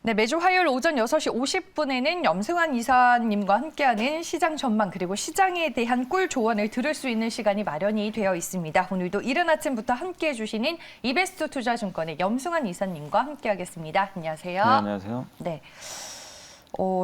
네, 매주 화요일 오전 6시 50분에는 염승환 이사님과 함께하는 시장 전망 그리고 시장에 대한 꿀 조언을 들을 수 있는 시간이 마련이 되어 있습니다. 오늘도 이른 아침부터 함께해 주시는 이베스트 투자증권의 염승환 이사님과 함께하겠습니다. 안녕하세요. 네, 안녕하세요. 네.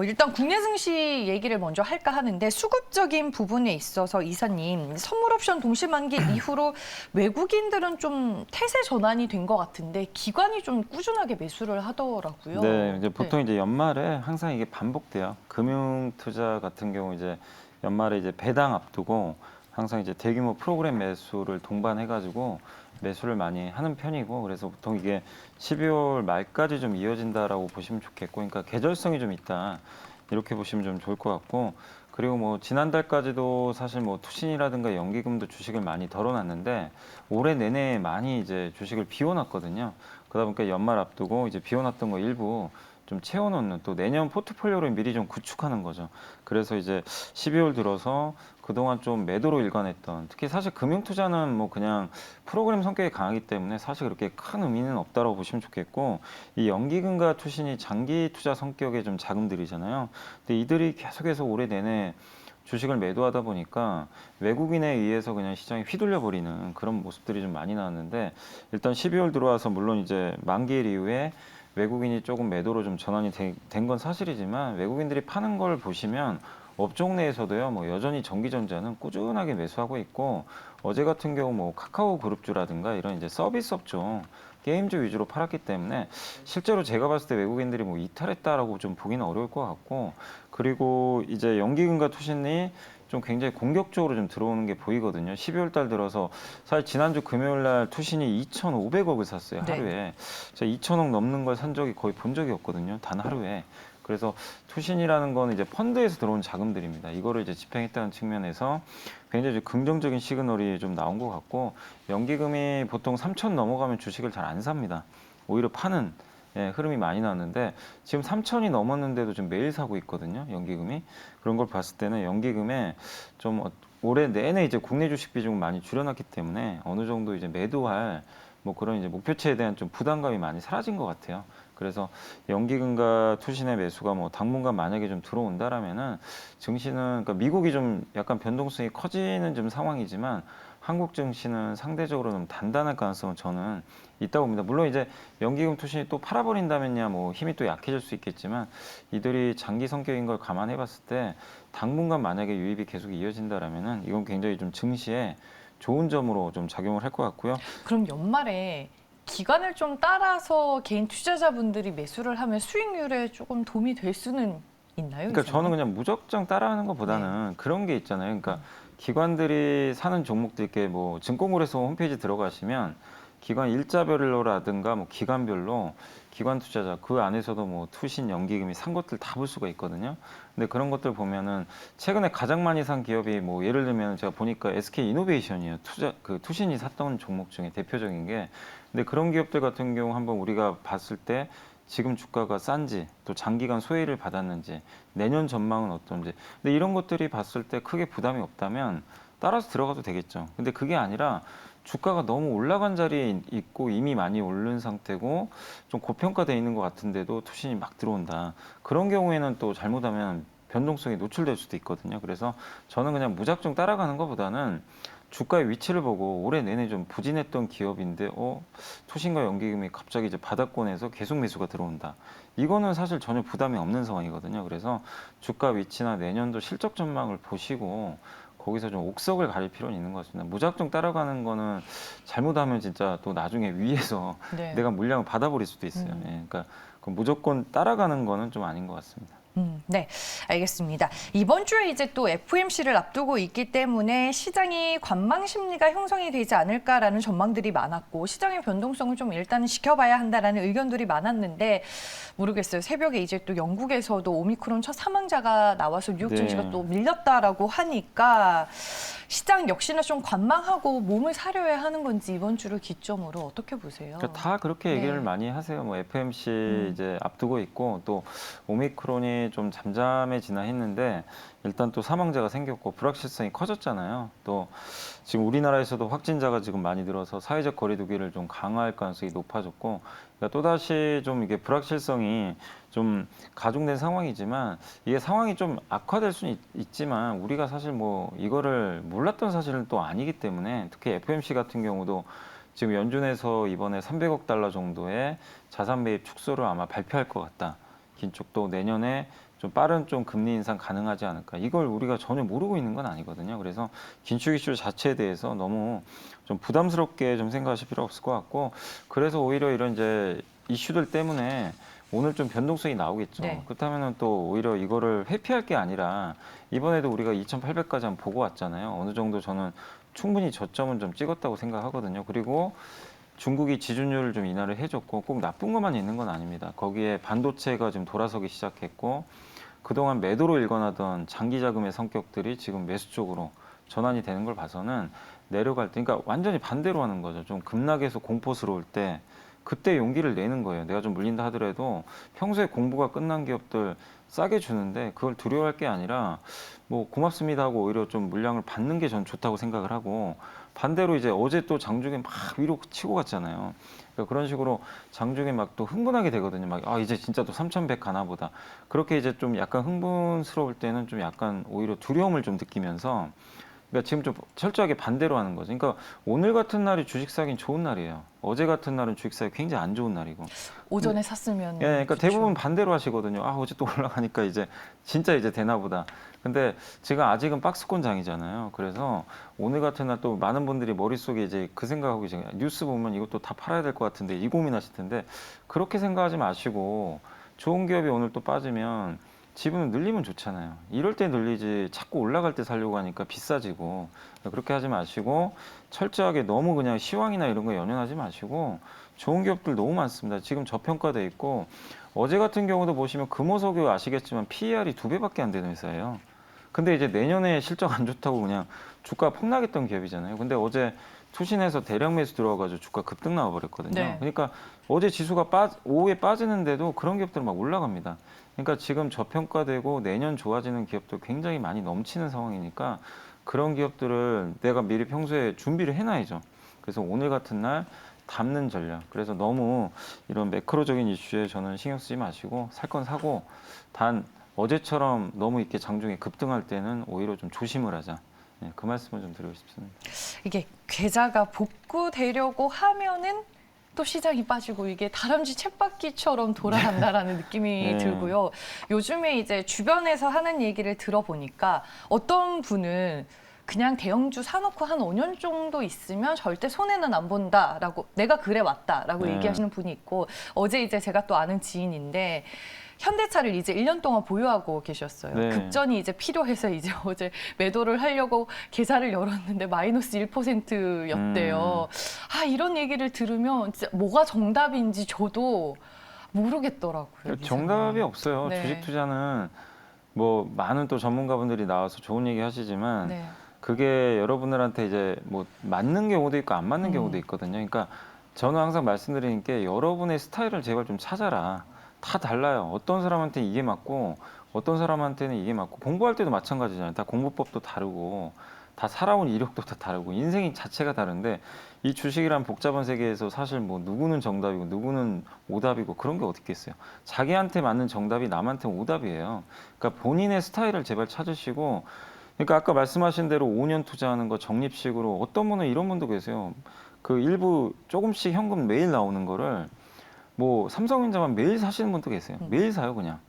일단 국내 증시 얘기를 먼저 할까 하는데 수급적인 부분에 있어서 이사님, 선물 옵션 동시 만기 이후로 외국인들은 좀 태세 전환이 된 것 같은데 기관이 좀 꾸준하게 매수를 하더라고요. 네, 이제 보통 이제 연말에 항상 이게 반복돼요. 금융 투자 같은 경우 이제 연말에 이제 배당 앞두고 항상 이제 대규모 프로그램 매수를 동반해가지고 매수를 많이 하는 편이고, 그래서 보통 이게 12월 말까지 좀 이어진다라고 보시면 좋겠고, 그러니까 계절성이 좀 있다 이렇게 보시면 좀 좋을 것 같고, 그리고 뭐 지난달까지도 사실 뭐 투신이라든가 연기금도 주식을 많이 덜어놨는데 올해 내내 많이 이제 주식을 비워놨거든요. 그러다 보니까 연말 앞두고 이제 비워놨던 거 일부 좀 채워놓는, 또 내년 포트폴리오를 미리 좀 구축하는 거죠. 그래서 이제 12월 들어서 그동안 좀 매도로 일관했던, 특히 사실 금융투자는 뭐 그냥 프로그램 성격이 강하기 때문에 사실 그렇게 큰 의미는 없다고 보시면 좋겠고, 이 연기금과 투신이 장기 투자 성격의 좀 자금들이잖아요. 근데 이들이 계속해서 올해 내내 주식을 매도하다 보니까 외국인에 의해서 그냥 시장이 휘둘려 버리는 그런 모습들이 좀 많이 나왔는데, 일단 12월 들어와서 물론 이제 만기일 이후에 외국인이 조금 매도로 좀 전환이 된 건 사실이지만, 외국인들이 파는 걸 보시면 업종 내에서도요, 뭐 여전히 전기전자는 꾸준하게 매수하고 있고, 어제 같은 경우 뭐 카카오 그룹주라든가 이런 이제 서비스 업종, 게임주 위주로 팔았기 때문에 실제로 제가 봤을 때 외국인들이 뭐 이탈했다라고 좀 보기는 어려울 것 같고, 그리고 이제 연기금과 투신이 좀 굉장히 공격적으로 좀 들어오는 게 보이거든요. 12월 달 들어서 사실 지난주 금요일 날 투신이 2,500억을 샀어요, 하루에. 네. 제가 2,000억 넘는 걸 산 적이 거의 본 적이 없거든요, 단 하루에. 그래서 투신이라는 건 이제 펀드에서 들어온 자금들입니다. 이거를 이제 집행했다는 측면에서 굉장히 긍정적인 시그널이 좀 나온 것 같고, 연기금이 보통 3천 넘어가면 주식을 잘 안 삽니다. 오히려 파는 흐름이 많이 나왔는데, 지금 3천이 넘었는데도 좀 매일 사고 있거든요, 연기금이. 그런 걸 봤을 때는 연기금에 좀 올해 내내 이제 국내 주식 비중을 많이 줄여놨기 때문에 어느 정도 이제 매도할 뭐 그런 이제 목표치에 대한 좀 부담감이 많이 사라진 것 같아요. 그래서 연기금과 투신의 매수가 뭐 당분간 만약에 좀 들어온다라면은 증시는, 그러니까 미국이 좀 약간 변동성이 커지는 좀 상황이지만 한국 증시는 상대적으로 좀 단단할 가능성은 저는 있다고 봅니다. 물론 이제 연기금 투신이 또 팔아버린다면야 뭐 힘이 또 약해질 수 있겠지만, 이들이 장기 성격인 걸 감안해 봤을 때 당분간 만약에 유입이 계속 이어진다라면은 이건 굉장히 좀 증시에 좋은 점으로 좀 작용을 할 것 같고요. 그럼 연말에 기관을 좀 따라서 개인 투자자분들이 매수를 하면 수익률에 조금 도움이 될 수는 있나요? 그러니까 이사님? 저는 그냥 무작정 따라하는 것보다는 그런 게 있잖아요. 그러니까 기관들이 사는 종목들, 이렇게 뭐 증권거래소 홈페이지 들어가시면 기관 일자별로라든가 뭐 기관별로 기관 투자자 그 안에서도 뭐 투신, 연기금이 산 것들 다 볼 수가 있거든요. 근데 그런 것들 보면은 최근에 가장 많이 산 기업이 뭐 예를 들면 제가 보니까 SK 이노베이션이에요. 투신이 샀던 종목 중에 대표적인 게. 근데 그런 기업들 같은 경우 한번 우리가 봤을 때 지금 주가가 싼지, 또 장기간 소외를 받았는지, 내년 전망은 어떤지. 근데 이런 것들이 봤을 때 크게 부담이 없다면 따라서 들어가도 되겠죠. 근데 그게 아니라 주가가 너무 올라간 자리에 있고 이미 많이 오른 상태고 좀 고평가돼 있는 것 같은데도 투신이 막 들어온다. 그런 경우에는 또 잘못하면 변동성이 노출될 수도 있거든요. 그래서 저는 그냥 무작정 따라가는 것보다는 주가의 위치를 보고 올해 내내 좀 부진했던 기업인데 투신과 연기금이 갑자기 이제 바닥권에서 계속 매수가 들어온다. 이거는 사실 전혀 부담이 없는 상황이거든요. 그래서 주가 위치나 내년도 실적 전망을 보시고 거기서 좀 옥석을 가릴 필요는 있는 것 같습니다. 무작정 따라가는 거는 잘못하면 진짜 또 나중에 위에서 네. 내가 물량을 받아버릴 수도 있어요. 그러니까 무조건 따라가는 거는 좀 아닌 것 같습니다. 네, 알겠습니다. 이번 주에 이제 또 FOMC를 앞두고 있기 때문에 시장이 관망 심리가 형성이 되지 않을까라는 전망들이 많았고, 시장의 변동성을 좀 일단은 지켜봐야 한다라는 의견들이 많았는데, 모르겠어요. 새벽에 이제 또 영국에서도 오미크론 첫 사망자가 나와서 뉴욕 증시가 네. 또 밀렸다라고 하니까 시장 역시나 좀 관망하고 몸을 사려야 하는 건지 이번 주를 기점으로 어떻게 보세요? 그러니까 다 그렇게 얘기를 네. 많이 하세요. 뭐 FMC 이제 앞두고 있고, 또 오미크론이 시장이 좀 잠잠해지나 했는데 일단 또 사망자가 생겼고 불확실성이 커졌잖아요. 또 지금 우리나라에서도 확진자가 지금 많이 늘어서 사회적 거리두기를 좀 강화할 가능성이 높아졌고 그러니까 또다시 좀 이게 불확실성이 좀 가중된 상황이지만 이게 상황이 좀 악화될 수는 있지만 우리가 사실 뭐 이거를 몰랐던 사실은 또 아니기 때문에 특히 FOMC 같은 경우도 지금 연준에서 이번에 300억 달러 정도의 자산 매입 축소를 아마 발표할 것 같다. 긴축도 내년에 좀 빠른 좀 금리 인상 가능하지 않을까. 이걸 우리가 전혀 모르고 있는 건 아니거든요. 그래서 긴축 이슈 자체에 대해서 너무 좀 부담스럽게 좀 생각하실 필요 없을 것 같고 그래서 오히려 이런 이제 이슈들 때문에 오늘 좀 변동성이 나오겠죠. 네. 그렇다면은 또 오히려 이거를 회피할 게 아니라 이번에도 우리가 2,800까지 한번 보고 왔잖아요. 어느 정도 저는 충분히 저점은 좀 찍었다고 생각하거든요. 그리고 중국이 지준율을 좀 인하를 해줬고 꼭 나쁜 것만 있는 건 아닙니다. 거기에 반도체가 지금 돌아서기 시작했고 그동안 매도로 일관하던 장기 자금의 성격들이 지금 매수 쪽으로 전환이 되는 걸 봐서는 내려갈 때, 그러니까 완전히 반대로 하는 거죠. 좀 급락해서 공포스러울 때 그때 용기를 내는 거예요. 내가 좀 물린다 하더라도 평소에 공부가 끝난 기업들 싸게 주는데 그걸 두려워할 게 아니라 뭐 고맙습니다 하고 오히려 좀 물량을 받는 게 전 좋다고 생각을 하고 반대로 이제 어제 또 장중에 막 위로 치고 갔잖아요. 그러니까 그런 식으로 장중에 막 또 흥분하게 되거든요. 막 아 이제 진짜 또 3,100 가나 보다. 그렇게 이제 좀 약간 흥분스러울 때는 좀 약간 오히려 두려움을 좀 느끼면서 그러니까 지금 좀 철저하게 반대로 하는 거죠. 그러니까 오늘 같은 날이 주식 사긴 좋은 날이에요. 어제 같은 날은 주식 사기 굉장히 안 좋은 날이고. 오전에 샀으면 예, 그러니까 좋죠. 대부분 반대로 하시거든요. 아, 어제 또 올라가니까 이제 진짜 이제 되나 보다. 근데 지금 아직은 박스권 장이잖아요. 그래서 오늘 같은 날 또 많은 분들이 머릿속에 이제 그 생각하고 계세요. 뉴스 보면 이것도 다 팔아야 될 것 같은데 이 고민하실 텐데 그렇게 생각하지 마시고 좋은 기업이 오늘 또 빠지면 지분을 늘리면 좋잖아요. 이럴 때 늘리지 자꾸 올라갈 때 살려고 하니까 비싸지고 그렇게 하지 마시고 철저하게 너무 그냥 시황이나 이런 거 연연하지 마시고 좋은 기업들 너무 많습니다. 지금 저평가돼 있고 어제 같은 경우도 보시면 금호석유 아시겠지만 PER이 2배밖에 안 되는 회사예요. 근데 이제 내년에 실적 안 좋다고 그냥 주가 폭락했던 기업이잖아요. 근데 어제 투신해서 대량 매수 들어와가지고 주가 급등 나와버렸거든요. 네. 그러니까 어제 지수가 오후에 빠지는데도 그런 기업들은 막 올라갑니다. 그러니까 지금 저평가되고 내년 좋아지는 기업들 굉장히 많이 넘치는 상황이니까 그런 기업들을 내가 미리 평소에 준비를 해놔야죠. 그래서 오늘 같은 날 담는 전략. 그래서 너무 이런 매크로적인 이슈에 저는 신경 쓰지 마시고 살 건 사고 단 어제처럼 너무 이렇게 장중에 급등할 때는 오히려 좀 조심을 하자. 네, 그 말씀을 좀 드리고 싶습니다. 이게 계좌가 복구되려고 하면은 또 시장이 빠지고 이게 다람쥐 쳇바퀴처럼 돌아간다라는 느낌이 네. 들고요. 요즘에 이제 주변에서 하는 얘기를 들어보니까 어떤 분은 그냥 대형주 사놓고 한 5년 정도 있으면 절대 손해는 안 본다라고 내가 그래 왔다라고 네. 얘기하시는 분이 있고 어제 이제 제가 또 아는 지인인데 현대차를 이제 1년 동안 보유하고 계셨어요. 네. 급전이 이제 필요해서 이제 어제 매도를 하려고 계좌를 열었는데 마이너스 1%였대요. 아, 이런 얘기를 들으면 진짜 뭐가 정답인지 저도 모르겠더라고요. 이 정답이 세상에. 없어요. 네. 주식 투자는 뭐 많은 또 전문가분들이 나와서 좋은 얘기 하시지만 네. 그게 여러분들한테 이제 뭐 맞는 경우도 있고 안 맞는 경우도 있거든요. 그러니까 저는 항상 말씀드리는 게 여러분의 스타일을 제발 좀 찾아라. 다 달라요. 어떤 사람한테는 이게 맞고 어떤 사람한테는 이게 맞고 공부할 때도 마찬가지잖아요. 다 공부법도 다르고 다 살아온 이력도 다 다르고 인생이 자체가 다른데 이 주식이란 복잡한 세계에서 사실 뭐 누구는 정답이고 누구는 오답이고 그런 게 어디 있겠어요. 자기한테 맞는 정답이 남한테 오답이에요. 그러니까 본인의 스타일을 제발 찾으시고 그러니까 아까 말씀하신 대로 5년 투자하는 거 적립식으로 어떤 분은 이런 분도 계세요. 그 일부 조금씩 현금 매일 나오는 거를 뭐 삼성전자만 매일 사시는 분도 계세요. 매일 사요 그냥.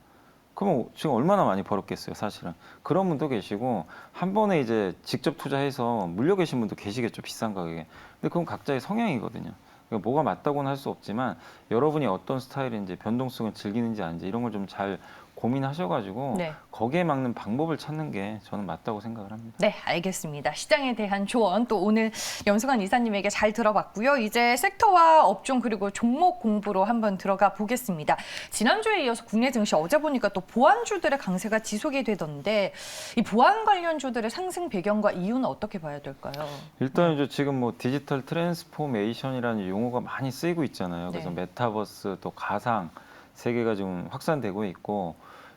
그러면 지금 얼마나 많이 벌었겠어요 사실은. 그런 분도 계시고 한 번에 이제 직접 투자해서 물려 계신 분도 계시겠죠 비싼 가격에. 근데 그건 각자의 성향이거든요. 그러니까 뭐가 맞다고는 할 수 없지만 여러분이 어떤 스타일인지 변동성을 즐기는지 아닌지 이런 걸 좀 잘 고민하셔가지고 네. 거기에 맞는 방법을 찾는 게 저는 맞다고 생각을 합니다. 네, 알겠습니다. 시장에 대한 조언 또 오늘 염승환 이사님에게 잘 들어봤고요. 이제 섹터와 업종 그리고 종목 공부로 한번 들어가 보겠습니다. 지난주에 이어서 국내 증시 어제 보니까 또 보안주들의 강세가 지속이 되던데 이 보안 관련주들의 상승 배경과 이유는 어떻게 봐야 될까요? 일단 이제 지금 뭐 디지털 트랜스포메이션이라는 용어가 많이 쓰이고 있잖아요. 그래서 네. 메타버스 또 가상 세계가 지금 확산되고 있고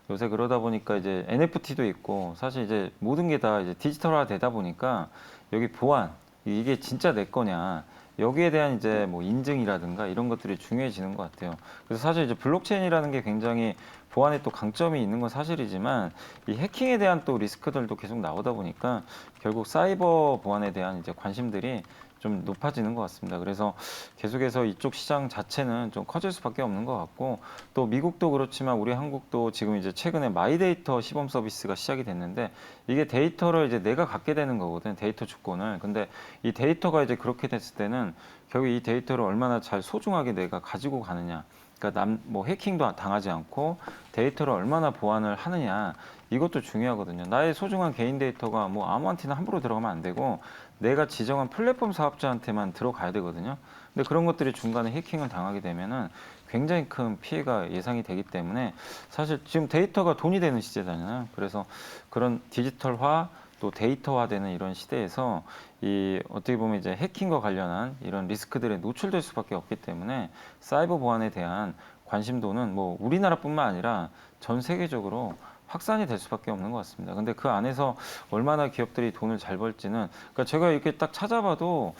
요새 그러다 보니까 이제 NFT도 있고 사실 이제 모든 게 다 이제 디지털화 되다 보니까 여기 보안 이게 진짜 내 거냐 여기에 대한 이제 뭐 인증이라든가 이런 것들이 중요해지는 것 같아요. 그래서 사실 이제 블록체인이라는 게 굉장히 보안에 또 강점이 있는 건 사실이지만 이 해킹에 대한 또 리스크들도 계속 나오다 보니까 결국 사이버 보안에 대한 이제 관심들이 좀 높아지는 것 같습니다. 그래서 계속해서 이쪽 시장 자체는 좀 커질 수밖에 없는 것 같고 또 미국도 그렇지만 우리 한국도 지금 이제 최근에 마이데이터 시범 서비스가 시작이 됐는데 이게 데이터를 이제 내가 갖게 되는 거거든, 데이터 주권을. 근데 이 데이터가 이제 그렇게 됐을 때는 결국 이 데이터를 얼마나 잘 소중하게 내가 가지고 가느냐. 그러니까 뭐 해킹도 당하지 않고 데이터를 얼마나 보안을 하느냐. 이것도 중요하거든요. 나의 소중한 개인 데이터가 뭐 아무한테나 함부로 들어가면 안 되고 내가 지정한 플랫폼 사업자한테만 들어가야 되거든요. 근데 그런 것들이 중간에 해킹을 당하게 되면은 굉장히 큰 피해가 예상이 되기 때문에 사실 지금 데이터가 돈이 되는 시대잖아요. 그래서 그런 디지털화 또 데이터화되는 이런 시대에서 이 어떻게 보면 이제 해킹과 관련한 이런 리스크들에 노출될 수밖에 없기 때문에 사이버 보안에 대한 관심도는 뭐 우리나라뿐만 아니라 전 세계적으로 확산이 될 수밖에 없는 것 같습니다. 근데 그 안에서 얼마나 기업들이 돈을 잘 벌지는, 그러니까 제가 이렇게 딱 찾아봐도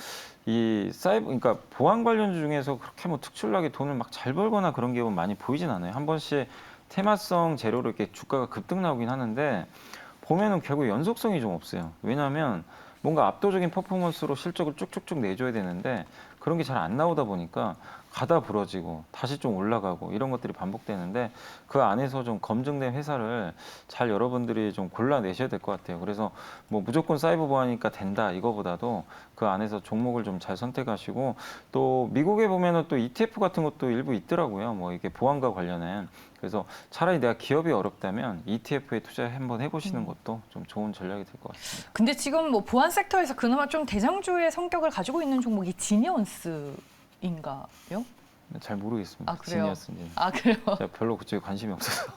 이 사이버, 그러니까 보안 관련주 중에서 그렇게 뭐 특출나게 돈을 막 잘 벌거나 그런 기업은 많이 보이진 않아요. 한 번씩 테마성 재료로 이렇게 주가가 급등 나오긴 하는데 보면은 결국 연속성이 좀 없어요. 왜냐하면 뭔가 압도적인 퍼포먼스로 실적을 쭉쭉쭉 내줘야 되는데 그런 게 잘 안 나오다 보니까 가다 부러지고 다시 좀 올라가고 이런 것들이 반복되는데 그 안에서 좀 검증된 회사를 잘 여러분들이 좀 골라내셔야 될 것 같아요. 그래서 뭐 무조건 사이버 보안이니까 된다 이거보다도 그 안에서 종목을 좀 잘 선택하시고 또 미국에 보면은 또 ETF 같은 것도 일부 있더라고요. 뭐 이게 보안과 관련한. 그래서 차라리 내가 기업이 어렵다면 ETF에 투자 한번 해보시는 것도 좀 좋은 전략이 될 것 같습니다. 근데 지금 뭐 보안 섹터에서 그나마 좀 대장주의 성격을 가지고 있는 종목이 지니언스인가요? 잘 모르겠습니다. 아, 그래요? 지니어스인지. 아, 그래요? 제가 별로 그쪽에 관심이 없어서.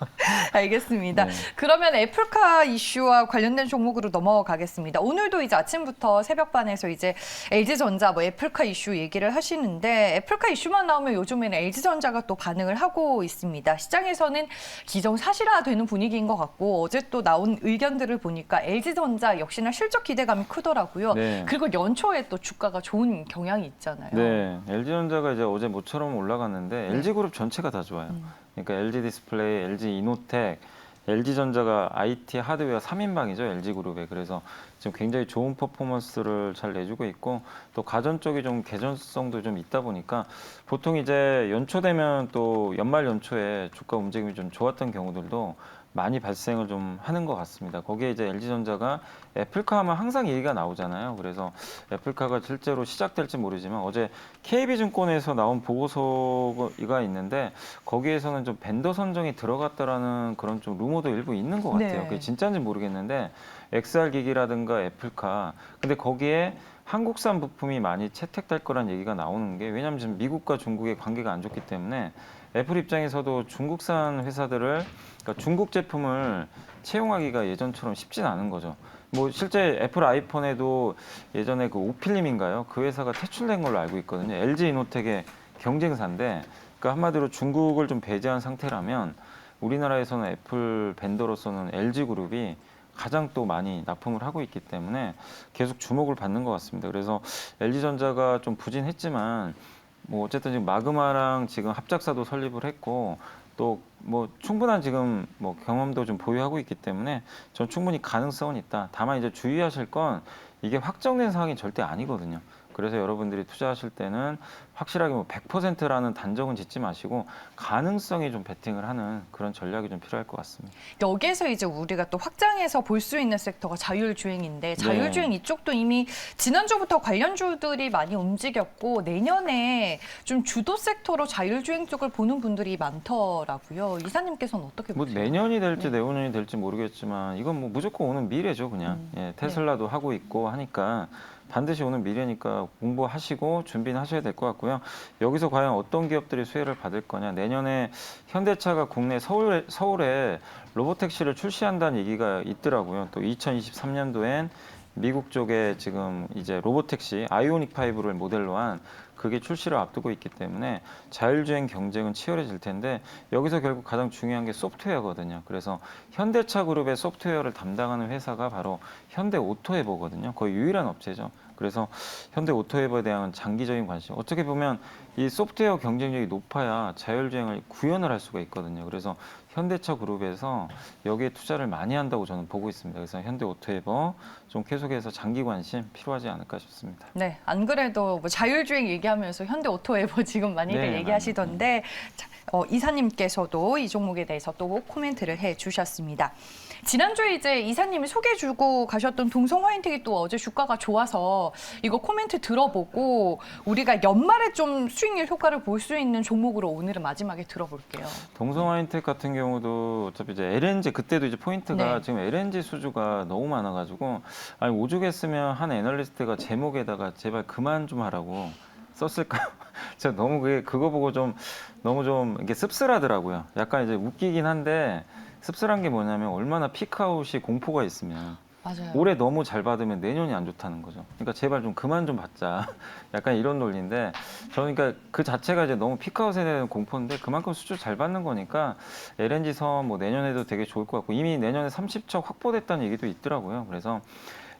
알겠습니다. 네. 그러면 애플카 이슈와 관련된 종목으로 넘어가겠습니다. 오늘도 이제 아침부터 새벽반에서 이제 LG전자, 뭐 애플카 이슈 얘기를 하시는데 애플카 이슈만 나오면 요즘에는 LG전자가 또 반응을 하고 있습니다. 시장에서는 기정사실화되는 분위기인 것 같고 어제 또 나온 의견들을 보니까 LG전자 역시나 실적 기대감이 크더라고요. 네. 그리고 연초에 또 주가가 좋은 경향이 있잖아요. 네, LG전자가 이제 어제 모처럼 올라갔는데 네. LG그룹 전체가 다 좋아요. 그러니까 LG디스플레이, LG이노텍, LG전자가 IT 하드웨어 3인방이죠, LG그룹에. 그래서 지금 굉장히 좋은 퍼포먼스를 잘 내주고 있고 또 가전 쪽이 좀 개전성도 좀 있다 보니까 보통 이제 연초 되면 또 연말 연초에 주가 움직임이 좀 좋았던 경우들도 많이 발생을 좀 하는 것 같습니다. 거기에 이제 LG전자가 애플카 하면 항상 얘기가 나오잖아요. 그래서 애플카가 실제로 시작될지 모르지만 어제 KB증권에서 나온 보고서가 있는데 거기에서는 좀 벤더 선정이 들어갔다라는 그런 좀 루머도 일부 있는 것 같아요. 네. 그게 진짜인지 모르겠는데 XR 기기라든가 애플카, 근데 거기에 한국산 부품이 많이 채택될 거란 얘기가 나오는 게, 왜냐하면 지금 미국과 중국의 관계가 안 좋기 때문에 애플 입장에서도 중국산 회사들을, 그러니까 중국 제품을 채용하기가 예전처럼 쉽진 않은 거죠. 뭐 실제 애플 아이폰에도 예전에 그 오필림인가요? 그 회사가 퇴출된 걸로 알고 있거든요. LG 이노텍의 경쟁사인데, 그러니까 한마디로 중국을 좀 배제한 상태라면 우리나라에서는 애플 벤더로서는 LG 그룹이 가장 또 많이 납품을 하고 있기 때문에 계속 주목을 받는 것 같습니다. 그래서 LG전자가 좀 부진했지만 뭐 어쨌든 지금 마그마랑 지금 합작사도 설립을 했고 또 뭐 충분한 지금 뭐 경험도 좀 보유하고 있기 때문에 전 충분히 가능성은 있다. 다만 이제 주의하실 건 이게 확정된 상황이 절대 아니거든요. 그래서 여러분들이 투자하실 때는 확실하게 뭐 100%라는 단정은 짓지 마시고 가능성에 좀 베팅을 하는 그런 전략이 좀 필요할 것 같습니다. 여기에서 이제 우리가 또 확장해서 볼 수 있는 섹터가 자율주행인데 자율주행 이쪽도 이미 지난주부터 관련주들이 많이 움직였고 내년에 좀 주도 섹터로 자율주행 쪽을 보는 분들이 많더라고요. 이사님께서는 어떻게 뭐 보세요? 내년이 될지 내후년이 될지 모르겠지만 이건 뭐 무조건 오는 미래죠, 그냥. 예, 테슬라도 하고 있고 하니까 반드시 오는 미래니까 공부하시고 준비는 하셔야 될 것 같고요. 여기서 과연 어떤 기업들이 수혜를 받을 거냐. 내년에 현대차가 국내 서울에 로보택시를 출시한다는 얘기가 있더라고요. 또 2023년도엔 미국 쪽에 지금 이제 로보택시 아이오닉 5를 모델로 한 그게 출시를 앞두고 있기 때문에 자율주행 경쟁은 치열해질 텐데 여기서 결국 가장 중요한 게 소프트웨어거든요. 그래서 현대차 그룹의 소프트웨어를 담당하는 회사가 바로 현대오토에버거든요. 거의 유일한 업체죠. 그래서 현대오토에버에 대한 장기적인 관심. 어떻게 보면 이 소프트웨어 경쟁력이 높아야 자율주행을 구현을 할 수가 있거든요. 그래서 현대차 그룹에서 여기에 투자를 많이 한다고 저는 보고 있습니다. 그래서 현대오토에버 좀 계속해서 장기 관심 필요하지 않을까 싶습니다. 네, 안 그래도 뭐 자율주행 얘기하면서 현대오토에버 지금 많이들 네, 얘기하시던데 자, 이사님께서도 이 종목에 대해서 또 코멘트를 해주셨습니다. 지난주에 이제 이사님이 소개해주고 가셨던 동성 화이팅이 또 어제 주가가 좋아서 이거 코멘트 들어보고 우리가 연말에 좀 수익률 효과를 볼 수 있는 종목으로 오늘은 마지막에 들어볼게요. 동성화인텍 같은 경우도 어차피 이제 LNG 그때도 이제 포인트가 네. 지금 LNG 수주가 너무 많아가지고 아니 오죽했으면 한 애널리스트가 제목에다가 제발 그만 좀 하라고 썼을까요? 제가 너무 그거 보고 좀 너무 좀 이게 씁쓸하더라고요. 약간 이제 웃기긴 한데 씁쓸한 게 뭐냐면 얼마나 피크아웃이 공포가 있으면 맞아요. 올해 너무 잘 받으면 내년이 안 좋다는 거죠. 그러니까 제발 좀 그만 좀 받자. 약간 이런 논리인데 저는 그러니까 그 자체가 이제 너무 피크아웃에 대한 공포인데 그만큼 수주 잘 받는 거니까 LNG 사업 뭐 내년에도 되게 좋을 것 같고 이미 내년에 30척 확보됐다는 얘기도 있더라고요. 그래서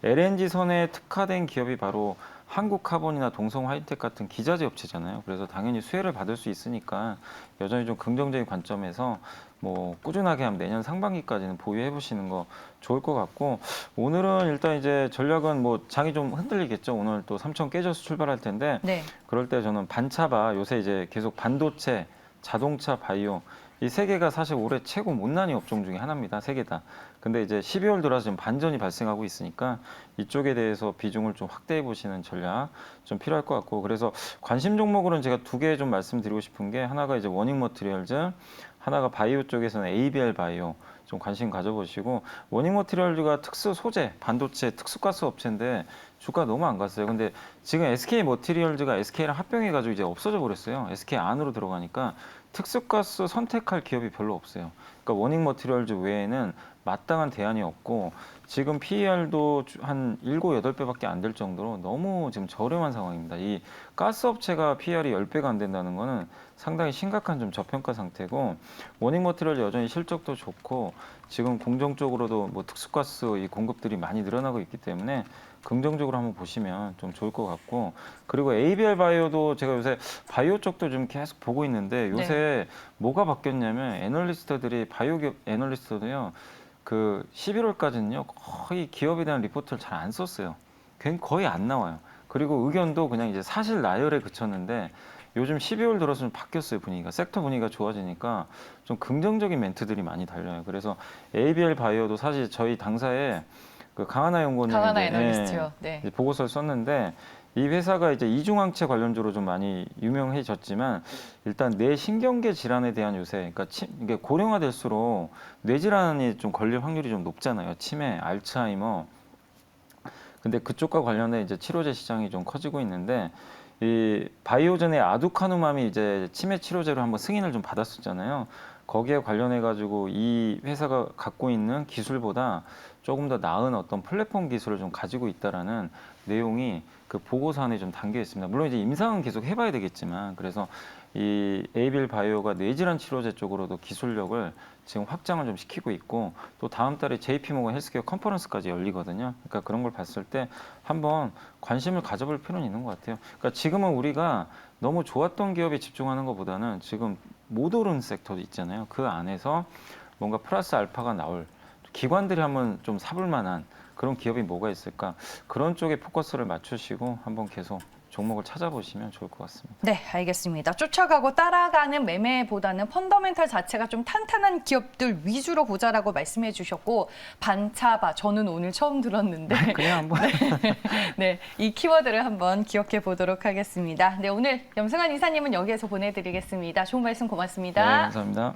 LNG 선에 특화된 기업이 바로 한국카본이나 동성화이텍 같은 기자재 업체잖아요. 그래서 당연히 수혜를 받을 수 있으니까 여전히 좀 긍정적인 관점에서 뭐 꾸준하게 하면 내년 상반기까지는 보유해 보시는 거 좋을 것 같고 오늘은 일단 이제 전략은 뭐 장이 좀 흔들리겠죠. 오늘 또 3천 깨져서 출발할 텐데 네. 그럴 때 저는 반차바 요새 이제 계속 반도체, 자동차, 바이오 이 세 개가 사실 올해 최고 못난이 업종 중에 하나입니다. 세 개 다. 근데 이제 12월 들어서 지금 반전이 발생하고 있으니까 이쪽에 대해서 비중을 좀 확대해 보시는 전략 좀 필요할 것 같고 그래서 관심 종목으로는 제가 두 개 좀 말씀드리고 싶은 게 하나가 이제 워닝 머티리얼즈 하나가 바이오 쪽에서는 ABL 바이오 좀 관심 가져보시고 워닝 머티리얼즈가 특수 소재, 반도체, 특수가스 업체인데 주가 너무 안 갔어요. 근데 지금 SK 머티리얼즈가 SK랑 합병해가지고 이제 없어져 버렸어요. SK 안으로 들어가니까 특수가스 선택할 기업이 별로 없어요. 그러니까 워닝 머티리얼즈 외에는 마땅한 대안이 없고 지금 PER도 한 7, 8배밖에 안 될 정도로 너무 지금 저렴한 상황입니다. 이 가스 업체가 PER이 10배가 안 된다는 거는 상당히 심각한 좀 저평가 상태고 워닝 머티리얼 여전히 실적도 좋고 지금 공정 쪽으로도 뭐 특수가스 이 공급들이 많이 늘어나고 있기 때문에 긍정적으로 한번 보시면 좀 좋을 것 같고 그리고 ABL 바이오도 제가 요새 바이오 쪽도 좀 계속 보고 있는데 요새 뭐가 바뀌었냐면 애널리스트들이 바이오 기업 애널리스트도요 그 11월까지는요 거의 기업에 대한 리포트를 잘 안 썼어요. 거의 안 나와요. 그리고 의견도 그냥 이제 사실 나열에 그쳤는데 요즘 12월 들어서 좀 바뀌었어요 분위기가 섹터 분위기가 좋아지니까 좀 긍정적인 멘트들이 많이 달려요. 그래서 ABL 바이오도 사실 저희 당사에 그 강하나 연구원이 강하나 애널리스트요. 네. 이제 보고서를 썼는데 이 회사가 이제 이중항체 관련주로 좀 많이 유명해졌지만 일단 뇌 신경계 질환에 대한 요새 그러니까 이게 고령화될수록 뇌 질환이 좀 걸릴 확률이 좀 높잖아요. 치매, 알츠하이머. 근데 그쪽과 관련해 이제 치료제 시장이 좀 커지고 있는데 이 바이오젠의 아두카누맘이 이제 치매 치료제로 한번 승인을 좀 받았었잖아요. 거기에 관련해 가지고 이 회사가 갖고 있는 기술보다 조금 더 나은 어떤 플랫폼 기술을 좀 가지고 있다라는 내용이 그 보고서 안에 좀 담겨 있습니다. 물론 이제 임상은 계속 해봐야 되겠지만 그래서 이 에이빌 바이오가 뇌질환 치료제 쪽으로도 기술력을 지금 확장을 좀 시키고 있고 또 다음 달에 JP모건 헬스케어 컨퍼런스까지 열리거든요. 그러니까 그런 걸 봤을 때 한번 관심을 가져볼 필요는 있는 것 같아요. 그러니까 지금은 우리가 너무 좋았던 기업에 집중하는 것보다는 지금 못 오른 섹터도 있잖아요. 그 안에서 뭔가 플러스 알파가 나올 기관들이 한번 좀 사볼 만한 그런 기업이 뭐가 있을까? 그런 쪽에 포커스를 맞추시고 한번 계속 종목을 찾아보시면 좋을 것 같습니다. 네, 알겠습니다. 쫓아가고 따라가는 매매보다는 펀더멘털 자체가 좀 탄탄한 기업들 위주로 보자라고 말씀해 주셨고 반차바 저는 오늘 처음 들었는데 그냥 한번 네, 이 키워드를 한번 기억해 보도록 하겠습니다. 네, 오늘 염승환 이사님은 여기에서 보내드리겠습니다. 좋은 말씀 고맙습니다. 네, 감사합니다.